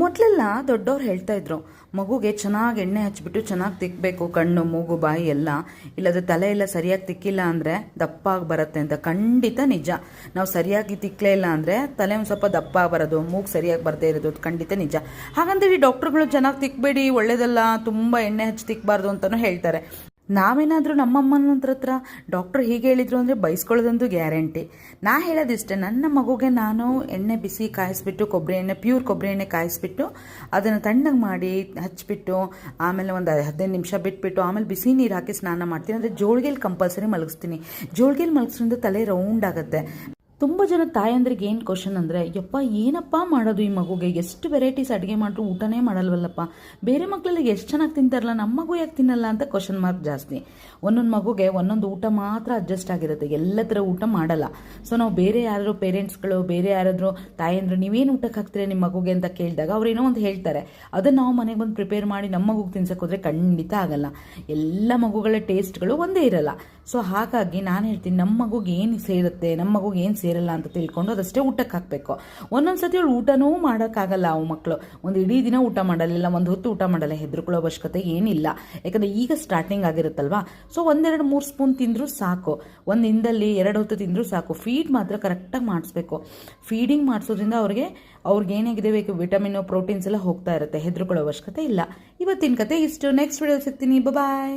ಮೊದಲೆಲ್ಲ ದೊಡ್ಡವ್ರು ಹೇಳ್ತಾ ಇದ್ರು ಮಗುಗೆ ಚೆನ್ನಾಗಿ ಎಣ್ಣೆ ಹಚ್ಬಿಟ್ಟು ಚೆನ್ನಾಗಿ ತಿಕ್ಕಬೇಕು, ಕಣ್ಣು ಮೂಗು ಬಾಯಿ ಎಲ್ಲ, ಇಲ್ಲದ್ರೆ ತಲೆ ಎಲ್ಲ ಸರಿಯಾಗಿ ತಿಕ್ಕಿಲ್ಲ ಅಂದರೆ ದಪ್ಪ ಆಗಿ ಬರುತ್ತೆ ಅಂತ. ಖಂಡಿತ ನಿಜ. ನಾವು ಸರಿಯಾಗಿ ತಿಕ್ಕಲೇ ಇಲ್ಲ ಅಂದರೆ ತಲೆ ಒಂದು ಸ್ವಲ್ಪ ದಪ್ಪ ಬರೋದು, ಮೂಗು ಸರಿಯಾಗಿ ಬರದೇ ಇರೋದು ಖಂಡಿತ ನಿಜ. ಹಾಗಂತೇಳಿ ಡಾಕ್ಟ್ರುಗಳು ಚೆನ್ನಾಗಿ ತಿಕ್ಕಬೇಡಿ, ಒಳ್ಳೇದಲ್ಲ, ತುಂಬ ಎಣ್ಣೆ ಹಚ್ಚಿ ತಿಕ್ಕಬಾರ್ದು ಅಂತಲೂ ಹೇಳ್ತಾರೆ. ನಾವೇನಾದರೂ ನಮ್ಮಮ್ಮನ ಹತ್ರ ಡಾಕ್ಟ್ರು ಹೀಗೆ ಹೇಳಿದ್ರು ಅಂದರೆ ಬೈಸ್ಕೊಳ್ಳೋದಂತೂ ಗ್ಯಾರಂಟಿ. ನಾ ಹೇಳೋದಿಷ್ಟೇ, ನನ್ನ ಮಗುಗೆ ನಾನು ಎಣ್ಣೆ ಬಿಸಿ ಕಾಯಿಸ್ಬಿಟ್ಟು, ಕೊಬ್ಬರಿ ಎಣ್ಣೆ, ಪ್ಯೂರ್ ಕೊಬ್ಬರಿ ಎಣ್ಣೆ ಕಾಯಿಸ್ಬಿಟ್ಟು ಅದನ್ನು ತಣ್ಣಗೆ ಮಾಡಿ ಹಚ್ಬಿಟ್ಟು ಆಮೇಲೆ ಒಂದು 15 ನಿಮಿಷ ಬಿಟ್ಬಿಟ್ಟು ಆಮೇಲೆ ಬಿಸಿ ನೀರು ಹಾಕಿ ಸ್ನಾನ ಮಾಡ್ತೀನಿ. ಅಂದರೆ ಜೋಳಿಗೆಯಲ್ಲಿ ಕಂಪಲ್ಸರಿ ಮಲಗಿಸ್ತೀನಿ. ಜೋಳಿಗೆಯಲ್ಲಿ ಮಲಗಿಸೋದ್ರಿಂದ ತಲೆ ರೌಂಡ್ ಆಗುತ್ತೆ. ತುಂಬ ಜನ ತಾಯಂದ್ರಿಗೆ ಏನು ಕ್ವಶನ್ ಅಂದರೆ, ಯಪ್ಪ ಏನಪ್ಪ ಮಾಡೋದು ಈ ಮಗುಗೆ, ಎಷ್ಟು ವೆರೈಟೀಸ್ ಅಡುಗೆ ಮಾಡಿದ್ರು ಊಟನೇ ಮಾಡಲ್ವಲ್ಲಪ್ಪ, ಬೇರೆ ಮಕ್ಕಳೆಲ್ಲ ಎಷ್ಟು ಚೆನ್ನಾಗಿ ತಿಂತಾರಲ್ಲ, ನಮ್ಮ ಮಗು ಯಾಕೆ ತಿನ್ನಲ್ಲ ಅಂತ ಕ್ವಶನ್ ಮಾರ್ಕ್ ಜಾಸ್ತಿ. ಒಂದೊಂದು ಮಗುಗೆ ಒಂದೊಂದು ಊಟ ಮಾತ್ರ ಅಡ್ಜಸ್ಟ್ ಆಗಿರುತ್ತೆ, ಎಲ್ಲ ಥರ ಊಟ ಮಾಡಲ್ಲ. ಸೊ ನಾವು ಬೇರೆ ಯಾರಾದ್ರು ಪೇರೆಂಟ್ಸ್ಗಳು, ಬೇರೆ ಯಾರಾದರೂ ತಾಯಂದ್ರು ನೀವೇನು ಊಟಕ್ಕೆ ಹಾಕ್ತೀರಾ ನಿಮ್ಮ ಮಗುಗೆ ಅಂತ ಕೇಳಿದಾಗ ಅವ್ರೇನೋ ಒಂದು ಹೇಳ್ತಾರೆ. ಅದನ್ನು ನಾವು ಮನೆಗೆ ಬಂದು ಪ್ರಿಪೇರ್ ಮಾಡಿ ನಮ್ಮ ಮಗುಗೆ ತಿನ್ಸಕ್ಕೆ ಹೋದರೆ ಖಂಡಿತ ಆಗಲ್ಲ. ಎಲ್ಲ ಮಗುಗಳ ಟೇಸ್ಟ್ಗಳು ಒಂದೇ ಇರಲ್ಲ. ಸೊ ಹಾಗಾಗಿ ನಾನು ಹೇಳ್ತೀನಿ, ನಮ್ಮ ಮಗುಗೆ ಏನು ಸೇರುತ್ತೆ, ನಮ್ಮ ಮಗುಗೆ ಏನು ಸೇರಲ್ಲ ಅಂತ ತಿಳ್ಕೊಂಡು ಅದಷ್ಟೇ ಊಟಕ್ಕೆ ಹಾಕಬೇಕು. ಒಂದೊಂದ್ಸತಿ ಅವಳು ಊಟನೂ ಮಾಡೋಕ್ಕಾಗಲ್ಲ. ಅವು ಮಕ್ಕಳು ಒಂದು ಇಡೀ ದಿನ ಊಟ ಮಾಡಲ್ಲ, ಒಂದು ಹೊತ್ತು ಊಟ ಮಾಡಲ್ಲ, ಹೆದರ್ಕೊಳ್ಳೋ ಅವಶ್ಯಕತೆ ಏನಿಲ್ಲ. ಯಾಕಂದರೆ ಈಗ ಸ್ಟಾರ್ಟಿಂಗ್ ಆಗಿರುತ್ತಲ್ವಾ. ಸೊ 1-2-3 ಸ್ಪೂನ್ ತಿಂದರೂ ಸಾಕು, ಒಂದು ದಿನದಲ್ಲಿ 2 ಹೊತ್ತು ತಿಂದರೂ ಸಾಕು. ಫೀಡ್ ಮಾತ್ರ ಕರೆಕ್ಟಾಗಿ ಮಾಡಿಸ್ಬೇಕು. ಫೀಡಿಂಗ್ ಮಾಡಿಸೋದ್ರಿಂದ ಅವ್ರಿಗೆ ಏನಾಗಿದೆ ಬೇಕು ವಿಟಮಿನು ಪ್ರೋಟೀನ್ಸ್ ಎಲ್ಲ ಹೋಗ್ತಾ ಇರುತ್ತೆ, ಹೆದರ್ಕೊಳ್ಳೋ ಅವಶ್ಯಕತೆ ಇಲ್ಲ. ಇವತ್ತಿನ ಕತೆ ಇಷ್ಟು. ನೆಕ್ಸ್ಟ್ ವಿಡಿಯೋ ಸಿಗ್ತೀನಿ. ಬಾಯ್.